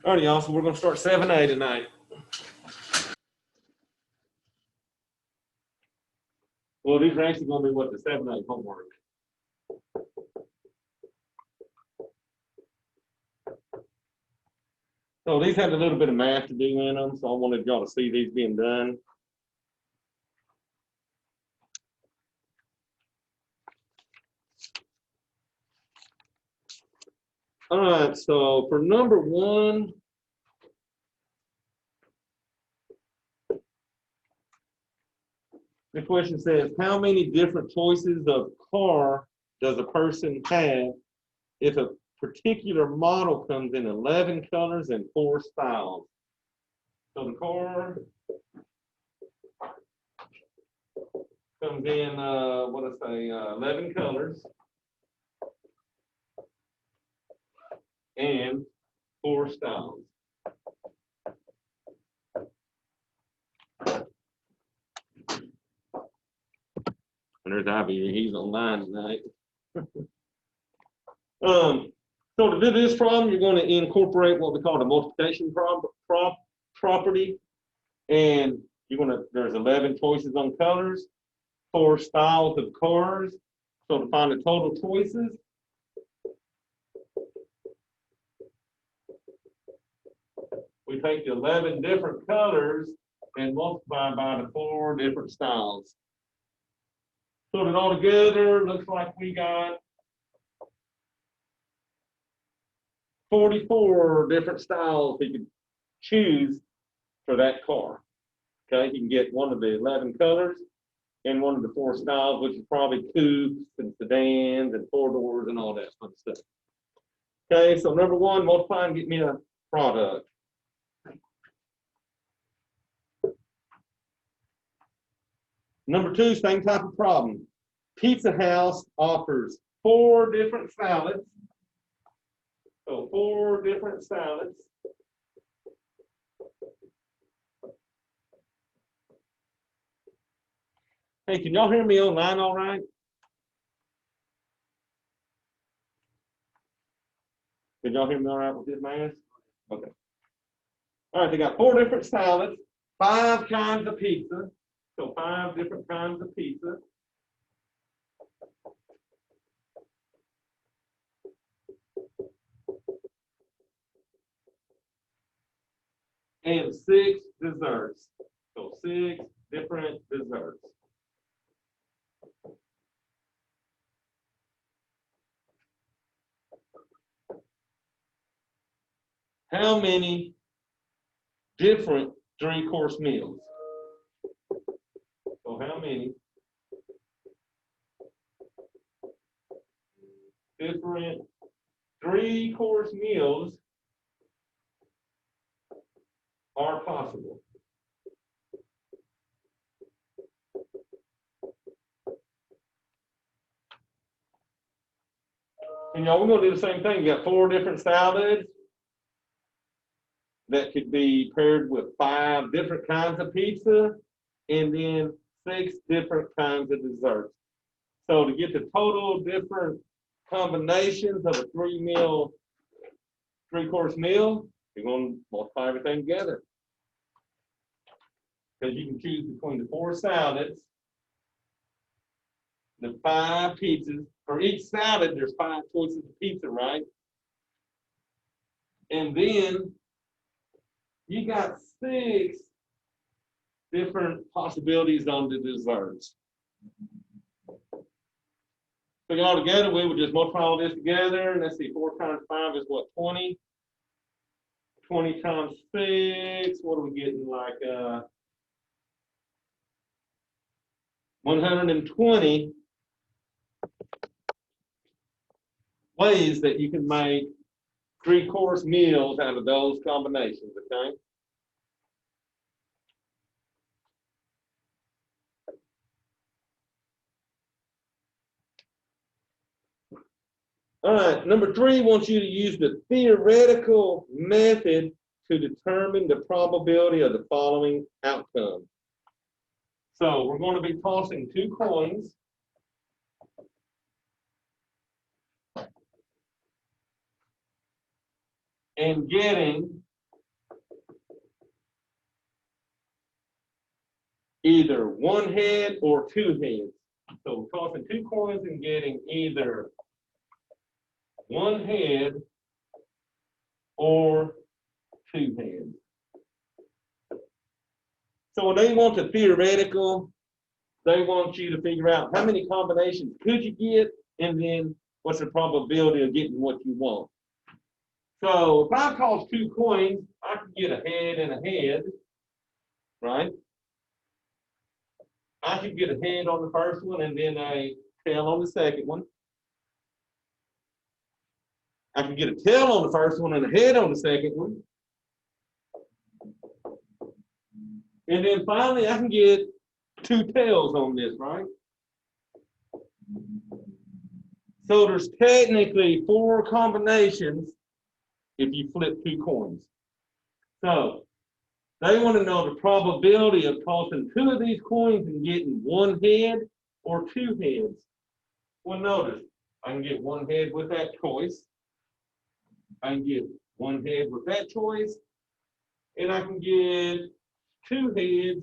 All right, y'all, so we're gonna start 7A tonight. Well, these are actually gonna be what the 7A homework. So these have a little bit of math to do in them, so I wanted y'all to see these being done. All right, so for number one, the question says, how many different choices of car does a person have if a particular model comes in 11 colors and 4 styles? So the car comes in, 11 colors and 4 styles. And there's Ivy, he's online tonight. So to do this problem, you're going to incorporate what we call the multiplication property. And there's 11 choices on colors, 4 styles of cars. So to find the total choices, we take the 11 different colors and multiply by the 4 different styles. Put it all together, looks like we got 44 different styles you can choose for that car. Okay, you can get one of the 11 colors and one of the 4 styles, which is probably coupes and sedans and 4 doors and all that fun stuff. Okay, so number one, multiply and get me a product. Number two, same type of problem. Pizza House offers 4 different salads. So 4 different salads. Hey, can y'all hear me online all right? Did y'all hear me all right with this mask? Okay. All right, they got 4 different salads, 5 kinds of pizza. So 5 different kinds of pizza. And 6 desserts. So 6 different desserts. How many different 3-course meals? So how many different 3-course meals are possible? And y'all, we're going to do the same thing. You got 4 different salads that could be paired with 5 different kinds of pizza and then 6 different kinds of desserts. So to get the total different combinations of a 3-course meal, you're going to multiply everything together. Because you can choose between the 4 salads, the 5 pizzas. For each salad, there's 5 choices of pizza, right? And then you got 6 different possibilities on the desserts. So all together, we would just multiply all this together. And let's see, 4 times 5 is what, 20? 20 times 6, what are we getting? Like 120 ways that you can make 3-course meals out of those combinations, okay? All right, number 3 wants you to use the theoretical method to determine the probability of the following outcome. So we're going to be tossing 2 coins. And getting either one head or two heads. So tossing two coins and getting either one head or two heads. So when they want the theoretical, they want you to figure out how many combinations could you get, and then what's the probability of getting what you want. So if I toss two coins, I can get a head and a head, right? I could get a head on the first one and then a tail on the second one. I can get a tail on the first one and a head on the second one. And then finally, I can get two tails on this, right? So there's technically 4 combinations if you flip two coins. So they want to know the probability of tossing 2 of these coins and getting one head or two heads. Well, notice, I can get one head with that choice. I can get one head with that choice. And I can get two heads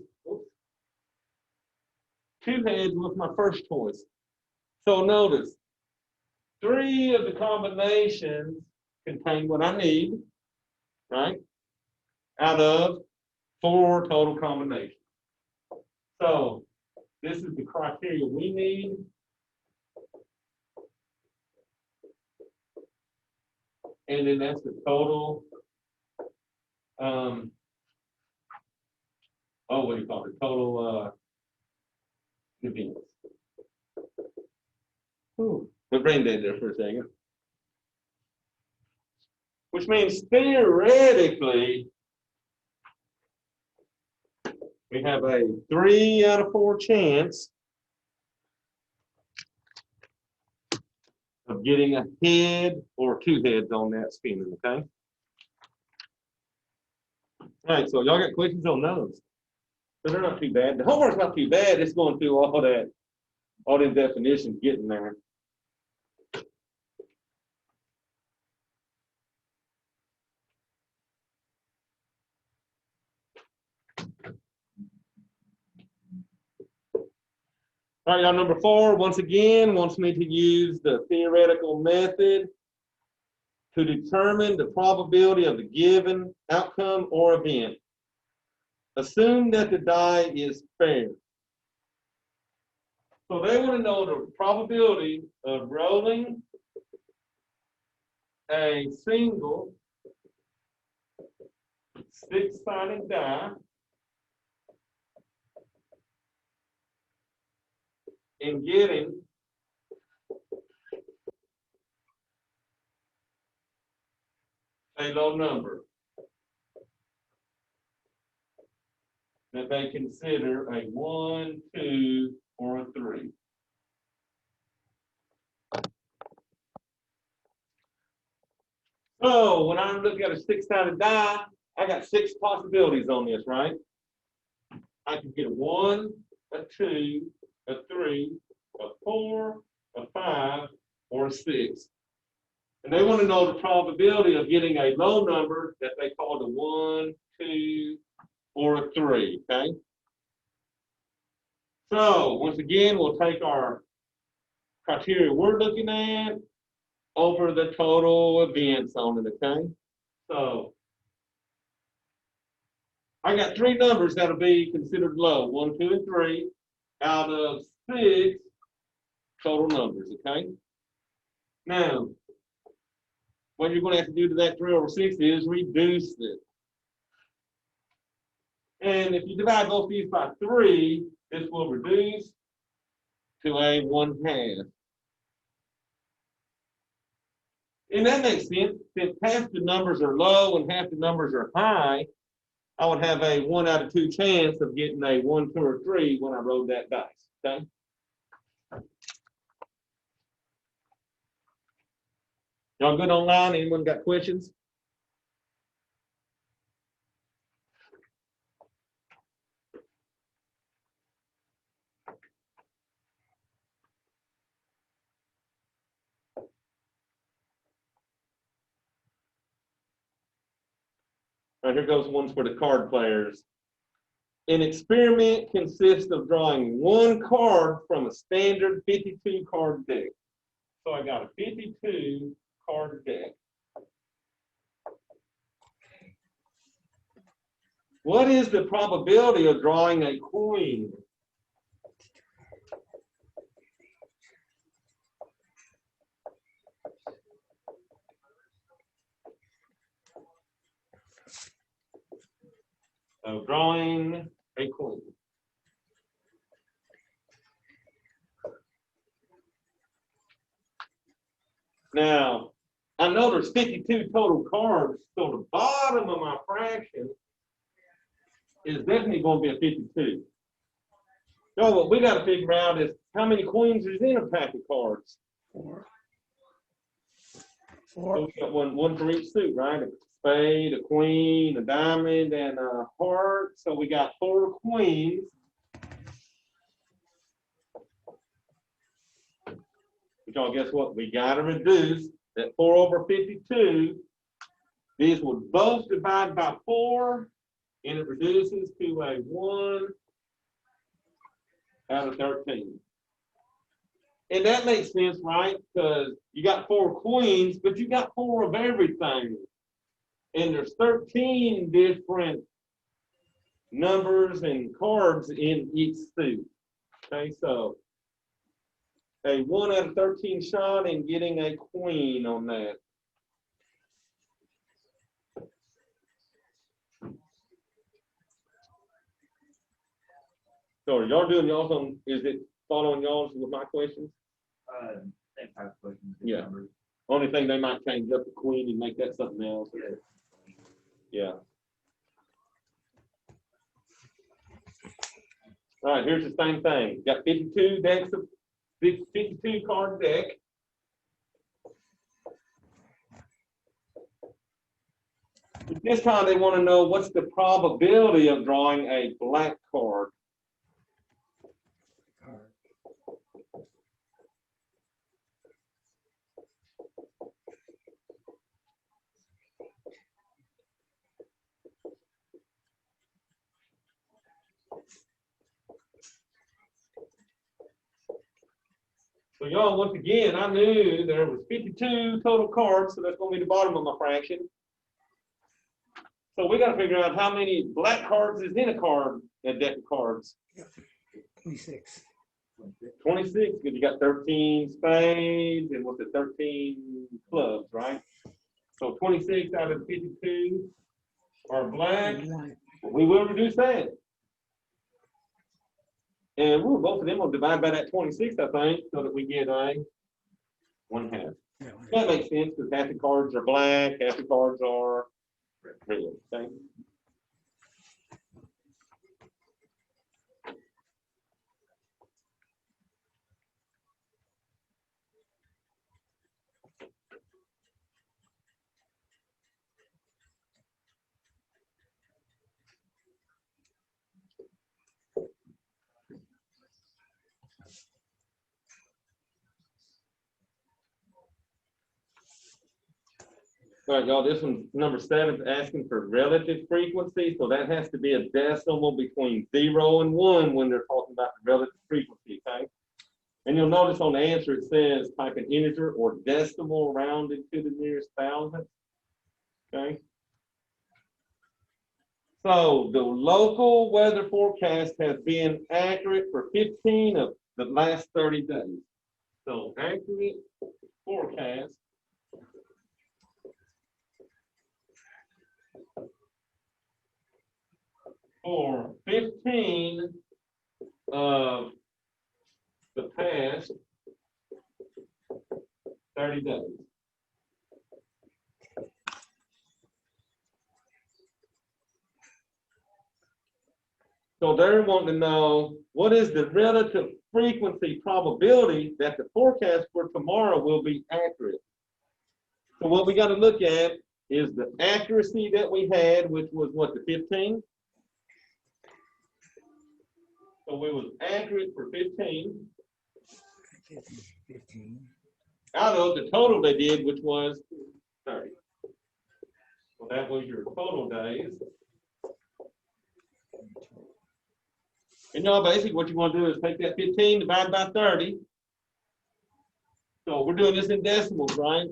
with my first choice. So notice, 3 of the combinations contain what I need, right? Out of 4 total combinations. So this is the criteria we need. And then that's the total, what do you call it? Total events. My brain dead there for a second. Which means theoretically, we have a 3 out of 4 chance of getting a head or two heads on that spinning, okay? All right, so y'all got questions on those? So they're not too bad. The homework's not too bad. It's going through all them definitions, getting there. All right, y'all, number 4, once again, wants me to use the theoretical method to determine the probability of the given outcome or event. Assume that the die is fair. So they want to know the probability of rolling a single 6-sided die and getting a low number that they consider a 1, 2, or a 3. So when I look at a 6-sided die, I got 6 possibilities on this, right? I can get a 1, a 2, a 3, a 4, a 5, or a 6. And they want to know the probability of getting a low number that they call the 1, 2, or a 3, okay? So once again, we'll take our criteria we're looking at over the total events on it, okay? So I got 3 numbers that'll be considered low, 1, 2, and 3, out of 6 total numbers, okay? Now, what you're going to have to do to that 3 over 6 is reduce it. And if you divide both these by 3, this will reduce to a 1/2. And that makes sense. Since half the numbers are low and half the numbers are high, I would have a 1 out of 2 chance of getting a 1, 2, or 3 when I rolled that dice, okay? Y'all good online? Anyone got questions? All right, here goes ones for the card players. An experiment consists of drawing one card from a standard 52 card deck. So I got a 52 card deck. What is the probability of drawing a queen? Of drawing a queen. Now, I know there's 52 total cards, so the bottom of my fraction is definitely going to be a 52. So what we got to figure out is how many queens is in a pack of cards. 4. So we got one for each suit, right? A spade, a queen, a diamond, and a heart. So we got 4 queens. But y'all, guess what? We got to reduce that 4 over 52. These would both divide by 4, and it reduces to a 1 out of 13. And that makes sense, right? Because you got 4 queens, but you got 4 of everything. And there's 13 different numbers and cards in each suit. Okay, so a 1 out of 13 shot and getting a queen on that. So are y'all doing y'all's on, is it following y'all's with my questions? Same type of question. Yeah. Only thing they might change up the queen and make that something else. Yeah. All right, here's the same thing. Got 52 decks of 52 card deck. This time they want to know what's the probability of drawing a black card. So y'all, once again, I knew there was 52 total cards, so that's going to be the bottom of my fraction. So we got to figure out how many black cards is in a deck of cards. 26. 26, because you got 13 spades and what's it, 13 clubs, right? So 26 out of 52 are black. We will reduce that. And both of them will divide by that 26, I think, so that we get a 1/2. Yeah. That makes sense, because half the cards are black, half the cards are red. Okay? All right, y'all, this one's number 7 is asking for relative frequency. So that has to be a decimal between 0 and 1 when they're talking about the relative frequency, okay? And you'll notice on the answer it says type an integer or decimal rounded to the nearest thousandth, okay? So the local weather forecast has been accurate for 15 of the last 30 days. So accurate forecast for 15 of the past 30 days. So they're wanting to know what is the relative frequency probability that the forecast for tomorrow will be accurate. So what we got to look at is the accuracy that we had, which was what, the 15? So we was accurate for 15. 15. Out of the total they did, which was 30. So that was your total days. And y'all, basically what you want to do is take that 15, divide by 30. So we're doing this in decimals, right?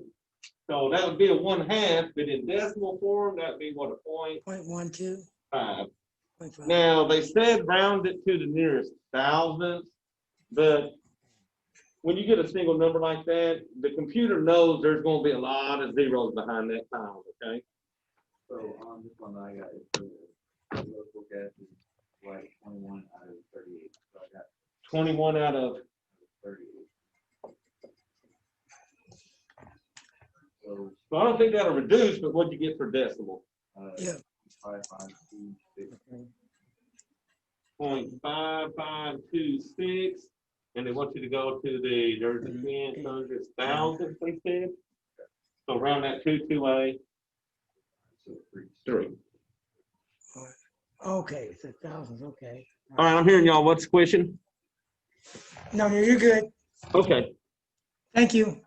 So that would be a 1/2, but in decimal form, that'd be what, a 0.12, 0.5. 0.5. Now, they said round it to the nearest thousandth, but when you get a single number like that, the computer knows there's gonna be a lot of zeros behind that pound, okay? So on this one I got, it's the local gas is like 21 out of 38. So I got 21 out of, 38. So, so I don't think that'll reduce, but what'd you get for decimal? Yeah. 5526. 0.5526, and they want you to go to the, there's the tens, hundreds, thousands, they said. So round that 228. So 3. Okay, it's thousands, okay. All right, I'm hearing y'all. What's the question? No, you're good. Okay. Thank you.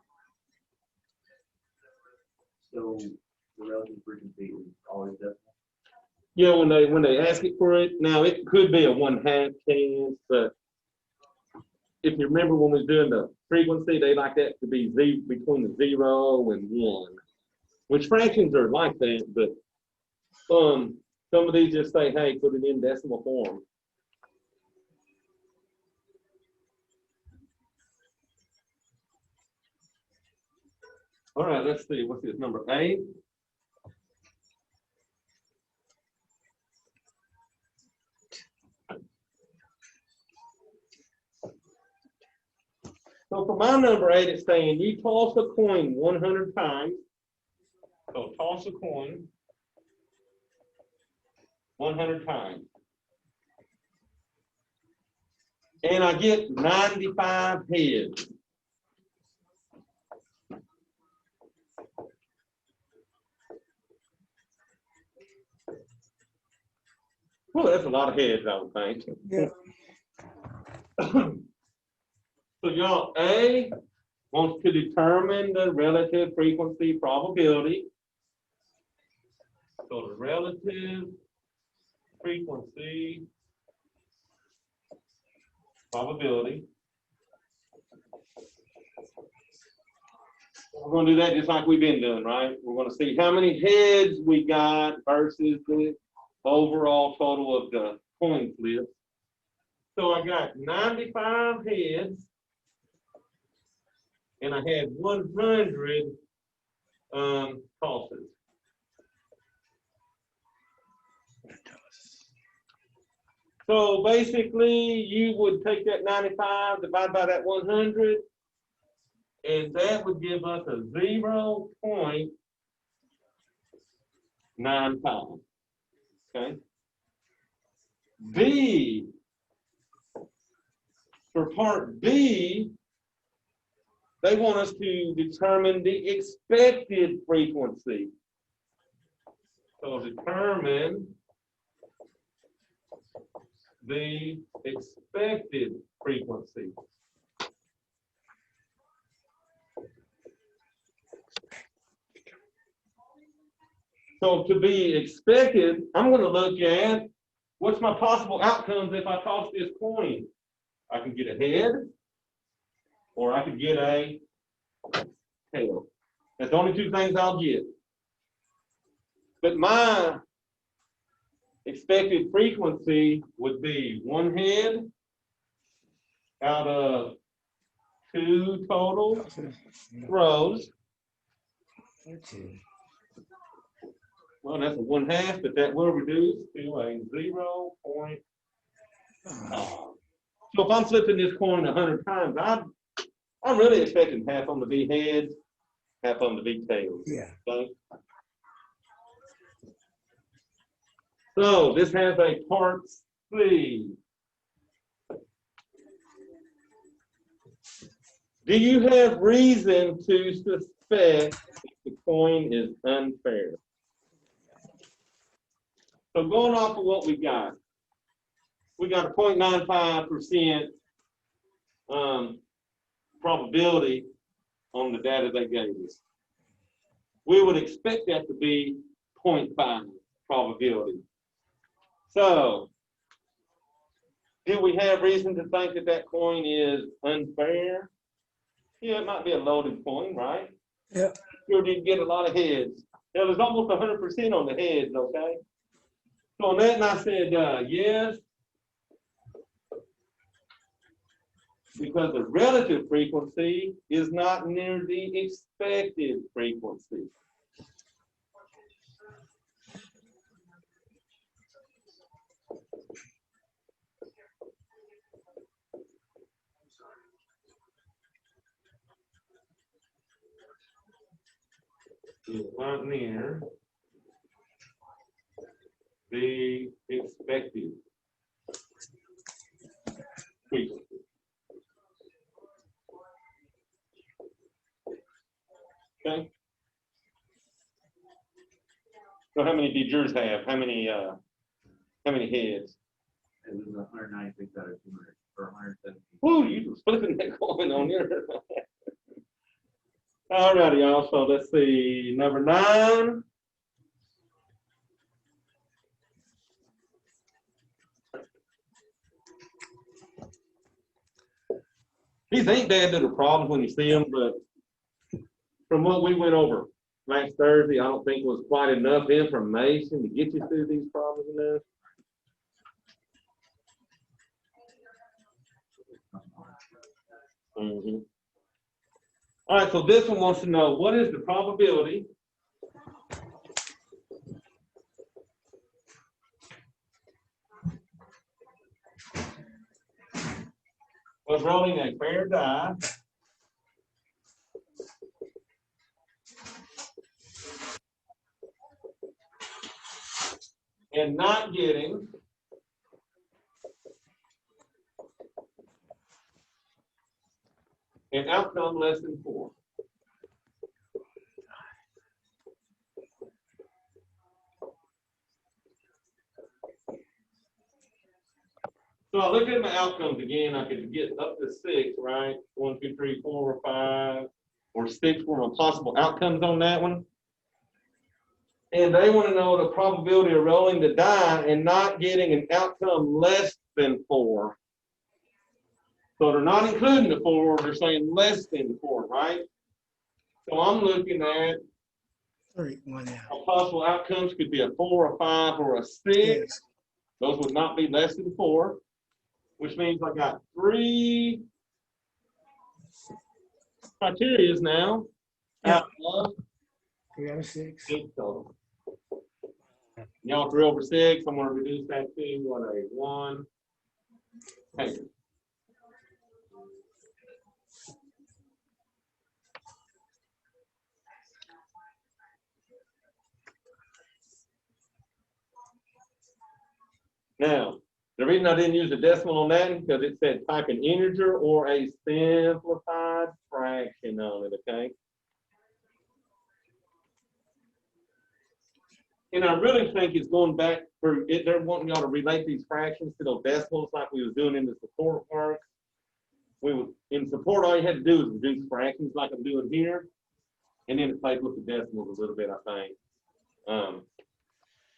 So the relative frequency is always decimal. Yeah, when they ask it for it, now it could be a 1/2 chance, but if you remember when we was doing the frequency, they like that to be between the 0 and 1, which fractions are like that, but some of these just say, hey, put it in decimal form. All right, let's see, what's this, number 8? So for my number 8, it's saying you toss a coin 100 times. So toss a coin 100 times. And I get 95 heads. Well, that's a lot of heads, I would think. Yeah. So y'all, A wants to determine the relative frequency probability. So the relative frequency probability. We're going to do that just like we've been doing, right? We're going to see how many heads we got versus the overall total of the coin flips. So I got 95 heads, and I had 100 tosses. So basically, you would take that 95, divide by that 100, and that would give us a 0.95. Okay. B, for part B, they want us to determine the expected frequency. So determine the expected frequency. So to be expected, I'm going to look at what's my possible outcomes if I toss this coin. I can get a head, or I could get a tail. That's the only two things I'll get. But my expected frequency would be 1 head out of 2 total throws. Well, that's a 1/2, but that will reduce to a 0.5. So if I'm flipping this coin 100 times, I'm really expecting half on the be heads, half on the be tails. Yeah. Okay? So this has a part C. Do you have reason to suspect that the coin is unfair? So going off of what we got a 0.95% probability on the data they gave us. We would expect that to be 0.5 probability. So Do we have reason to think that that coin is unfair? Yeah, it might be a loaded coin, right? Yeah. Sure didn't get a lot of heads. There was almost 100% on the heads, okay? So on that, and I said, yes. Because the relative frequency is not near the expected frequency. Is not near the expected frequency. Okay. So how many did yours have? How many heads? It was 196 out of 200, or 117. Woo, you was flipping that coin on there. All righty, y'all. So let's see, number 9. These ain't bad little problems when you see them, but from what we went over last Thursday, I don't think was quite enough information to get you through these problems enough. Mhm. All right, so this one wants to know, what is the probability of rolling a fair die and not getting an outcome less than 4? So I look at my outcomes again. I could get up to 6, right? 1, 2, 3, 4, or 5, or 6 were my possible outcomes on that one. And they want to know the probability of rolling the die and not getting an outcome less than 4. So they're not including the 4, they're saying less than 4, right? So I'm looking at 3, 1 out. possible outcomes could be a 4, a 5, or a 6. Yes. Those would not be less than 4, which means I got 3 criterias now out of 3 out of 6. 6 total. Y'all 3 over 6, I'm gonna reduce that to what, a 1. Okay. Now, the reason I didn't use a decimal on that is because it said type an integer or a simplified fraction on it, okay? And I really think it's going back for it, they're wanting y'all to relate these fractions to those decimals like we was doing in the support work. We would, in support, all you had to do is reduce fractions like I'm doing here. And then it plays with the decimals a little bit, I think.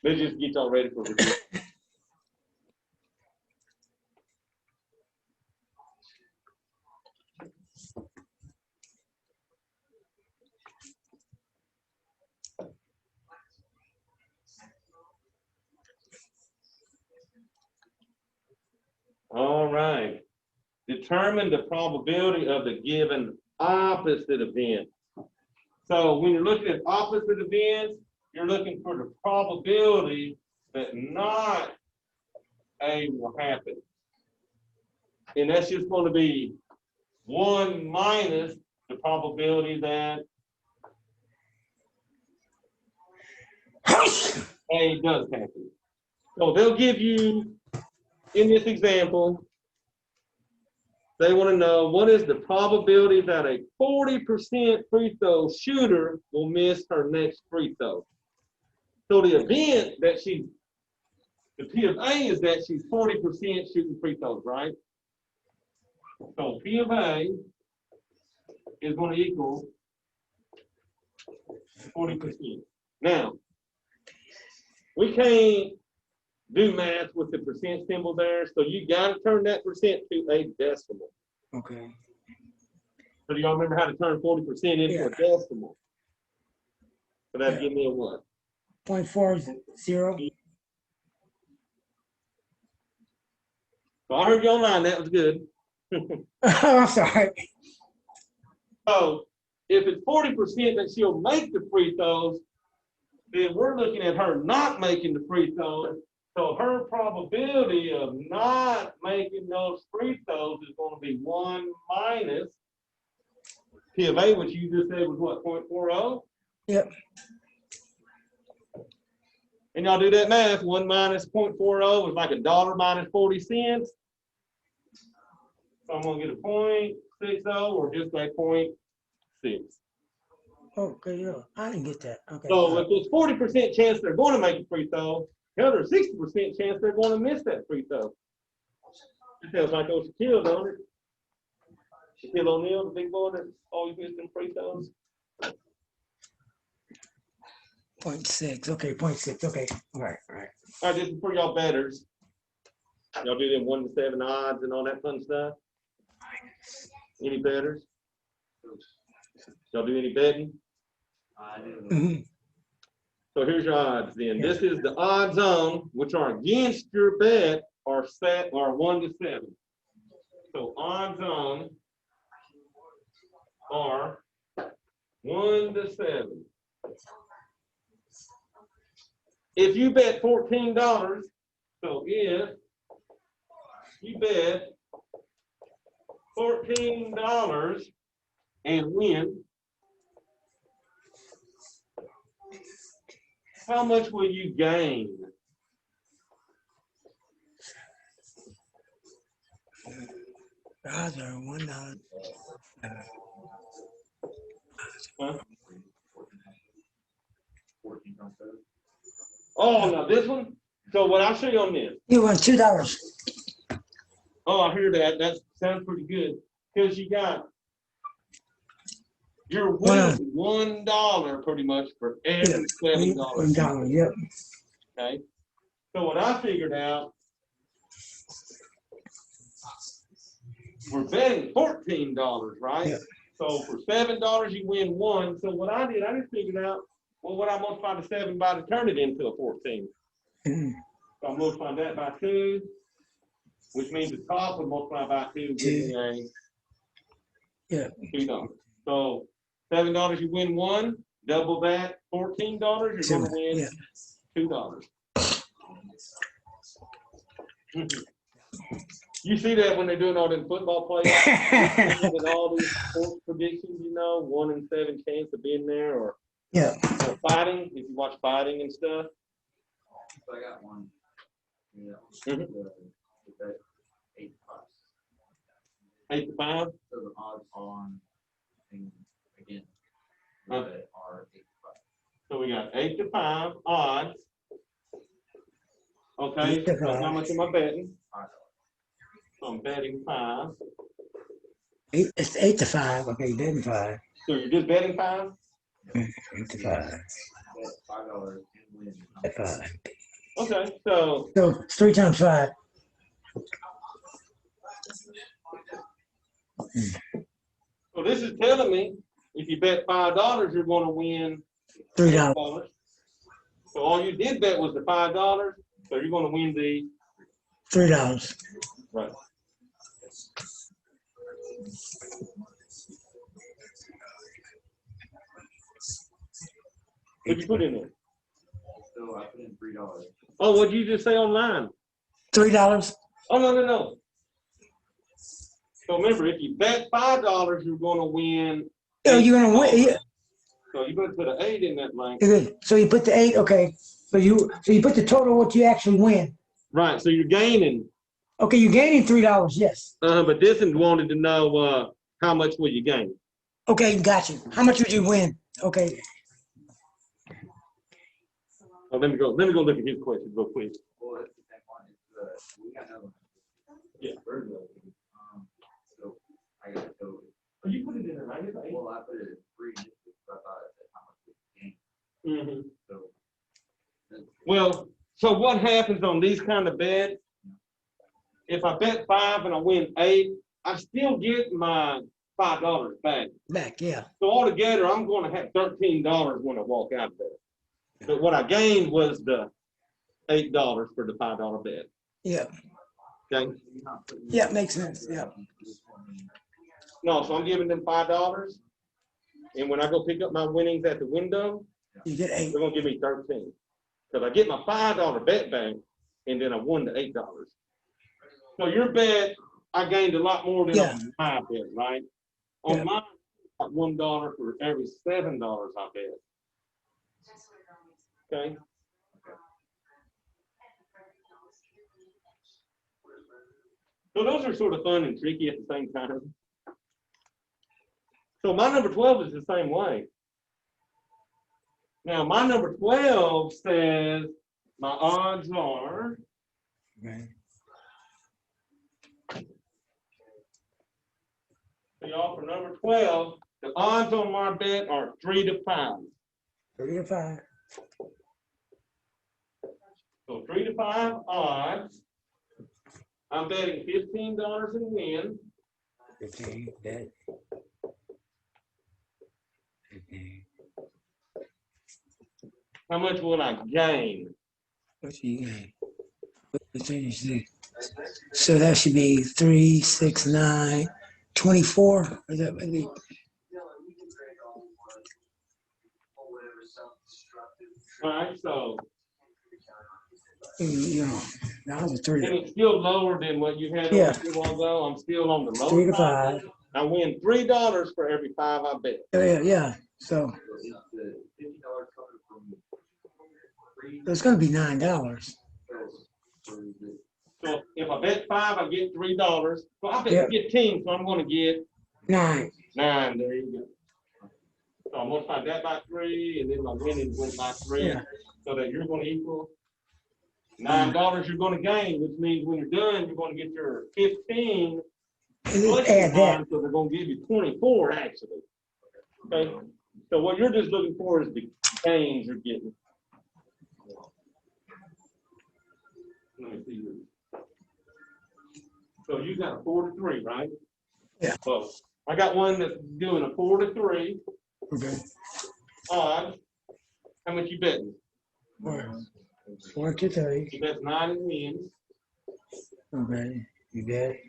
Let's just get y'all ready for review. All right. Determine the probability of the given opposite event. So when you're looking at opposite events, you're looking for the probability that not A will happen. And that's just going to be 1 minus the probability that A does happen. So they'll give you, in this example, they want to know what is the probability that a 40% free throw shooter will miss her next free throw. So the event that the P of A is that she's 40% shooting free throws, right? So P of A is going to equal 40%. Now, we can't do math with the percent symbol there. So you gotta turn that percent to a decimal. Okay. So do y'all remember how to turn 40% into Yeah. a decimal? So that'd Yeah. give me a what? 0.40. So I heard you online, that was good. I'm sorry. So if it's 40% that she'll make the free throws, then we're looking at her not making the free throws. So her probability of not making those free throws is going to be 1 minus P of A, which you just said was what, 0.40? Yep. And y'all do that math, 1 minus 0.40 is like $1 minus 40 cents. So I'm gonna get a 0.60 or just a 0.6. Okay, yeah. I didn't get that. Okay. So if there's 40% chance they're going to make a free throw, the other 60% chance they're going to miss that free throw. It sounds like those Shaquille, don't it? Shaquille O'Neal, the big boy that's always missing free throws. 0.6. Okay, 0.6. Okay. All right. All right, this is for y'all betters. Y'all do them 1 to 7 odds and all that fun stuff. Any betters? Y'all do any betting? I do. Mhm. So here's your odds then. This is the odds on, which are against your bet, are set or 1 to 7. So odds on are 1 to 7. If you bet $14, so if you bet $14 and win, how much will you gain? The odds are $1. Huh? 14 times 7. Oh, no, this one? So what I'll show you on this. You won $2. Oh, I hear that. That sounds pretty good. Because you're winning $1 pretty much for every $7. $1. Yep. Okay. So what I figured out, we're betting $14, right? Yeah. So for $7 you win 1. So what I did, I just figured out, well, what I multiply the 7 by to turn it into a 14. Mhm. So I'm multiplying that by 2, which means the top would multiply by 2, give me a Yeah. $2. So $7 you win 1, double that, $14 you're gonna win Yeah. $2. You see that when they're doing all them football playoffs and all these sports predictions, 1 in 7 chance of being there, or Yeah. fighting, if you watch fighting and stuff. So I got one. Yeah. Mhm. The 8 plus. 8 to 5. So the odds on, and again, Huh. that are 8 plus. So we got 8 to 5 odds. Okay, 8 to so how 5. much am I betting? $5. So I'm betting 5. It's 8 to 5. Okay, betting 5. So you're just betting 5? 8 to 5. Bet $5 and win. At 5. Okay, so So it's 3 times 5. so this is telling me if you bet $5, you're going to win $3. So all you did bet was the $5, so you're going to win the $3. right. What'd you put in there? So I put in $3. Oh, what'd you just say online? $3. Oh, no. So remember, if you bet $5, you're going to win. Oh, you're gonna win. $8. Yeah. So you better put an 8 in that blank. Okay. So you put the 8. Okay. So you put the total what you actually win. Right. So you're gaining. Okay, you're gaining $3. Yes. But this one wanted to know how much will you gain? Okay, got you. How much would you win? Okay. Oh, let me go look at his question real quick. Well, it's the same one. It's we got another one. Yeah. So I got so Oh, you put it in there, right? well I put it at 3 just because I thought it said how much we gain. Mm-hmm. So Well, So what happens on these kind of bets? If I bet 5 and I win 8, I still get my $5 back. Back, yeah. So altogether, I'm going to have $13 when I walk out of there. But what I gained was the $8 for the $5 bet. Yeah. Okay. Yeah, makes sense. Yeah. No, so I'm giving them $5, and when I go pick up my winnings at the window, You get 8. they're gonna give me 13. Because I get my $5 bet back, and then I won the $8. So your bet, I gained a lot more than Yeah. on my bet, right? On Yeah. mine, I got $1 for every $7 I bet. Okay. So those are sort of fun and tricky at the same time. So my number 12 is the same way. Now my number 12 says my odds are, Right. so y'all, for number 12, the odds on my bet are 3 to 5. 3 to 5. So 3 to 5 odds. I'm betting $15 and win. 15, bet. 15. How much will I gain? What's you gain? So that should be 3, 6, 9, 24. Is that maybe? All right, so, You know, that was a 3. and it's still lower than what you had on Yeah. a while ago. I'm still on the 3 low to side. 5. I win $3 for every 5 I bet. Yeah. So Is the $50 coming from free? it's going to be $9. Or is it? So if I bet 5, I get $3. So I Yeah. bet 15, so I'm gonna get 9. 9. There you go. So I'm gonna multiply that by 3, and then my winnings went by 3, Yeah. so that you're gonna equal $9 you're gonna gain, which means when you're done, you're gonna get your 15 plus your Add that. 9, so they're gonna give you 24 actually. Okay, so what you're just looking for is the gains you're getting. Let me see this. So you got a 4 to 3, right? Yeah. So I got one that's doing a 4 to 3 Okay. odds. How much you betting? 4 to 3. He bets 9 and wins. Okay. You bet.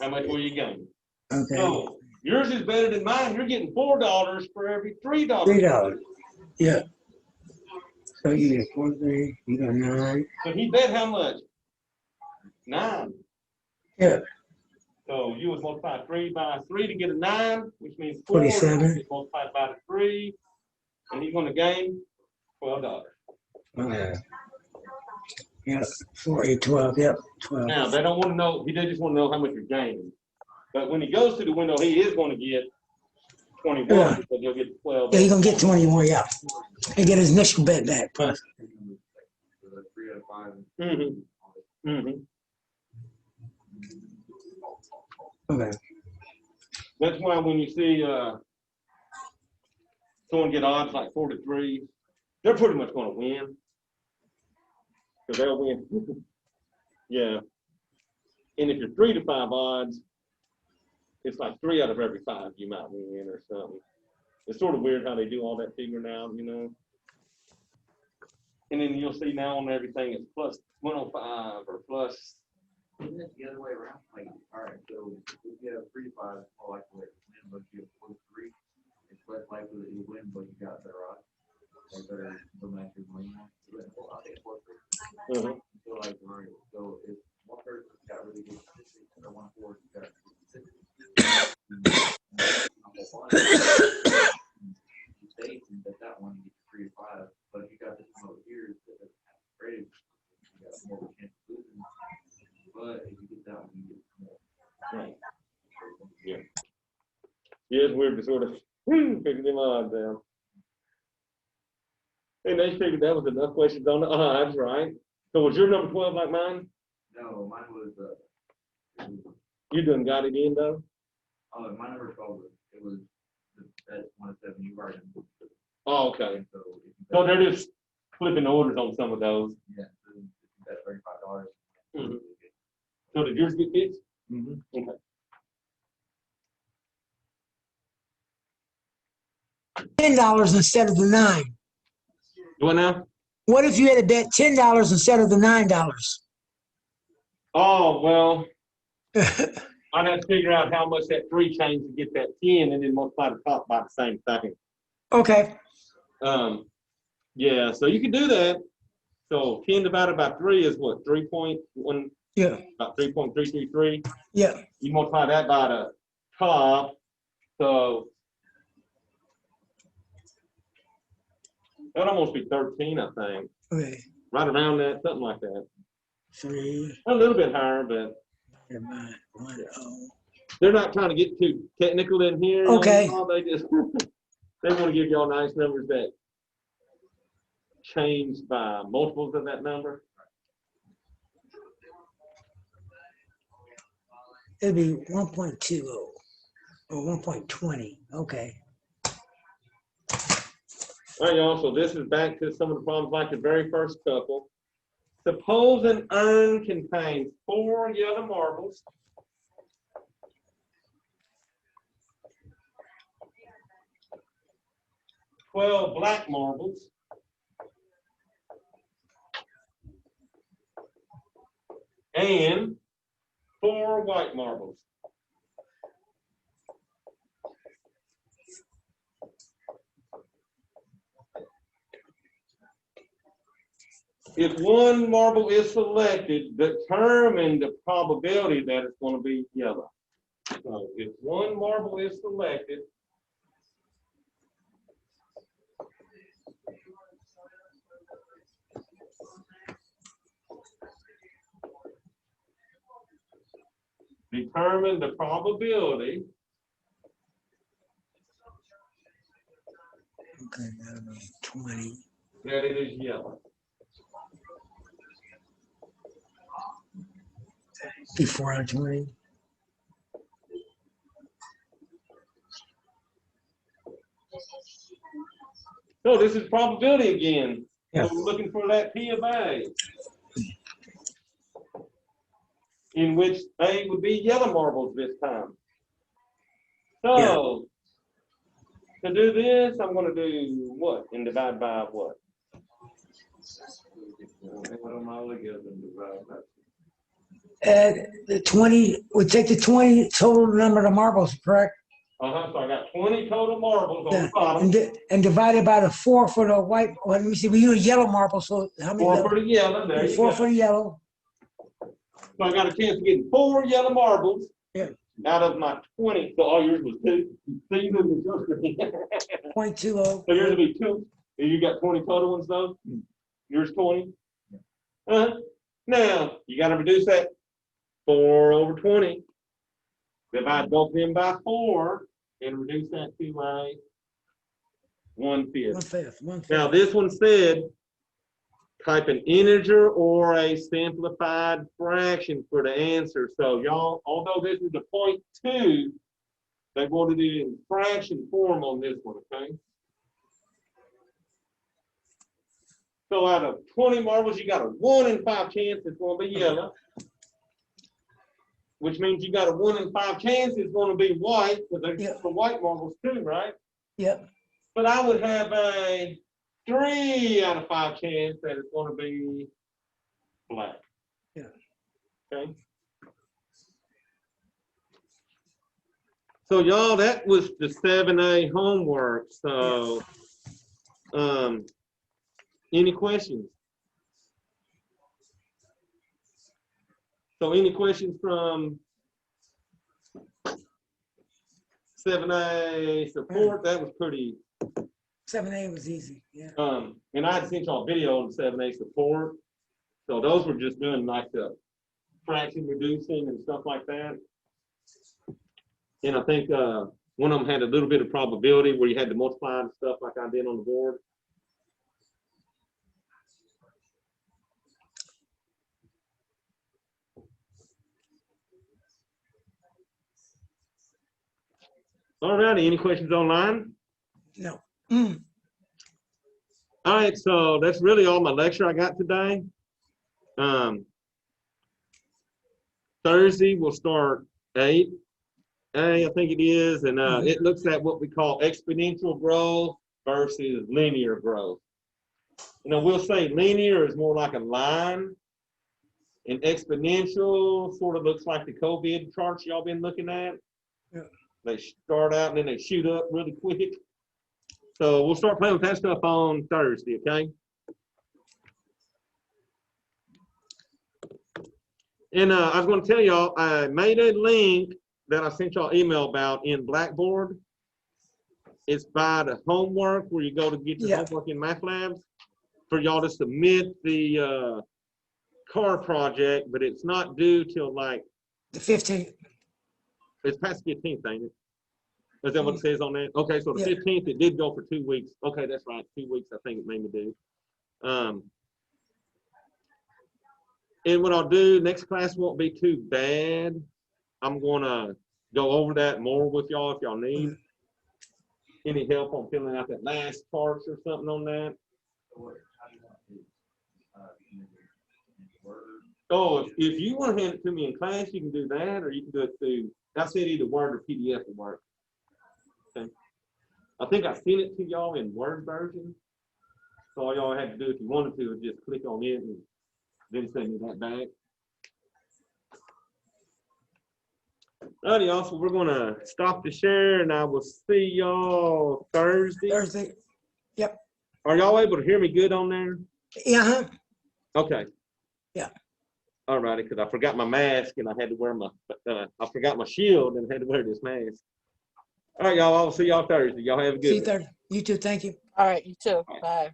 How much will you gain? Okay. So yours is better than mine. You're getting $4 for every $3. $3. Yeah. So you get 4, 3. You got 9. So he bet how much? 9. Yeah. So you would multiply 3 by 3 to get a 9, which means 4. 27. You multiply by the 3, and he's going to gain $12. Okay. Yep. 4, 8, 12. Yep. 12. Now they don't want to know. He just want to know how much you're gaining. But when he goes to the window, he is going to get 21, Yeah. because he'll get 12. Yeah, you're going to get 20 more. Yeah. And get his initial bet back. Plus. The 3 out of 5. Mm-hmm. Mm-hmm. Okay. That's why when you see someone get odds like 4 to 3, they're pretty much going to win. Because they'll win. Yeah. And if you're 3 to 5 odds, it's like 3 out of every 5 you might win or something. It's sort of weird how they do all that figuring out, you know. And then you'll see now on everything it's plus 105 or plus. Isn't it the other way around? Like, all right, so if you have 3 to 5, it's more likely to win, but if you have 4 to 3, it's less likely that you win, but you got better odds. Like better momentum win. Well, I think 4 to 3. Uh-huh. So like, all right, so if one person's got really good statistics, or one forward's got good statistics, you say that one you get 3 to 5, but if you got this one over here that doesn't have great, you got more of a chance of losing. But if you get that one, you get more. Right. Yeah. Yeah, it's weird to sort of figure them odds out. And they figured that was enough questions on the odds, right? So was your number 12 like mine? No, mine was You done got it in though? my number 12 was it was that 1 to 7 you already. Oh, okay. So if you So bet- they're just flipping orders on some of those. Yeah, so if you bet $35. Mhm. So did yours get fixed? Okay. $10 instead of the $9. What now? What if you had to bet $10 instead of the $9? Oh, well, I'd have to figure out how much that 3 change to get that 10 and then multiply the top by the same thing. Okay, Yeah, so you can do that. So 10 divided by 3 is what, 3.1, yeah, about 3.333. yeah, You multiply that by the top, so that'd almost be 13, I think. okay. Right around that, something like that. 3 A little bit higher, but divided by 1, they're not trying to get too technical in here. Okay. You know, they just, they want to give y'all nice numbers that change by multiples of that number. It'd be 1.20 or 1.20. Okay. All right, y'all, so this is back to some of the problems like the very first couple. Suppose an urn contains 4 yellow marbles, 12 black marbles, and 4 white marbles. If one marble is selected, determine the probability that it's going to be yellow. So if one marble is selected, determine the probability Okay, that'll be 20. that it is yellow. Be 4 out of 20. So this is probability again. Yeah. So we're looking for that P of A, in which A would be yellow marbles this time. So to do this, I'm going to do what? And divide by what? The 20 would take the 20 total number of marbles, correct? So I got 20 total marbles on Yeah. the bottom. And divided by the 4 for the white. Well, let me see. We use yellow marble, so how many? 4 for the yellow, there you 4 go. for the yellow. So I got a chance of getting 4 yellow marbles Yeah. out of my 20. So all yours was 2. So you moved yours for me. 0.20. So yours will be 2. And you got 20 total ones though? Yours 20? Now, you got to reduce that 4 over 20. Divide both of them by 4 and reduce that to a 1/5. 1/5. 1/5. Now, this one said type an integer or a simplified fraction for the answer. So y'all, although this is a 0.2, they wanted it in fraction form on this one, okay? So out of 20 marbles, you got a 1 in 5 chance it's going to be yellow, which means you got a 1 in 5 chance it's going to be white, but there's Yeah. the white marbles too, right? Yep. But I would have a 3 out of 5 chance that it's going to be black. Yeah. Okay. So y'all, that was the 7A homework. So, any questions? So any questions from 7A support? That was pretty, 7A was easy. Yeah. and I had sent y'all a video on 7A support. So those were just doing like the fraction reducing and stuff like that. And I think one of them had a little bit of probability where you had to multiply and stuff like I did on the board. All righty, any questions online? No. All right, so that's really all my lecture I got today. Thursday, we'll start 8A, I think it is, and it looks at what we call exponential growth versus linear growth. We'll say linear is more like a line, and exponential sort of looks like the COVID charts y'all been looking at. Yeah. They start out and then they shoot up really quick. So we'll start playing with that stuff on Thursday, okay? And I was going to tell y'all, I made a link that I sent y'all email about in Blackboard. It's by the homework where you go to get your homework in MATLAB for y'all to submit the car project, but it's not due till like The 15th. it's past 15th, ain't it? Is that what it says on that? Okay, so the 15th, it did go for 2 weeks. Okay, that's right, 2 weeks I think it made me do. And what I'll do, next class won't be too bad. I'm gonna go over that more with y'all if y'all need any help on filling out that last parts or something on that. So what, how do you want to, in Word? Oh, if you want to hand it to me in class, you can do that, or you can do it through, I said either Word or PDF will work. Okay. I think I sent it to y'all in Word version. So all y'all had to do if you wanted to is just click on it and then send me that back. Alrighty, y'all, so we're gonna stop the share and I will see y'all Thursday. Thursday. Yep. Are y'all able to hear me good on there? Yeah. Okay. Yeah. Alrighty, because I forgot my mask and I had to wear my, I forgot my shield and had to wear this mask. All right, y'all, I'll see y'all Thursday. Y'all have a good See you one. Thursday. You too. Thank you. All right, you too. Bye.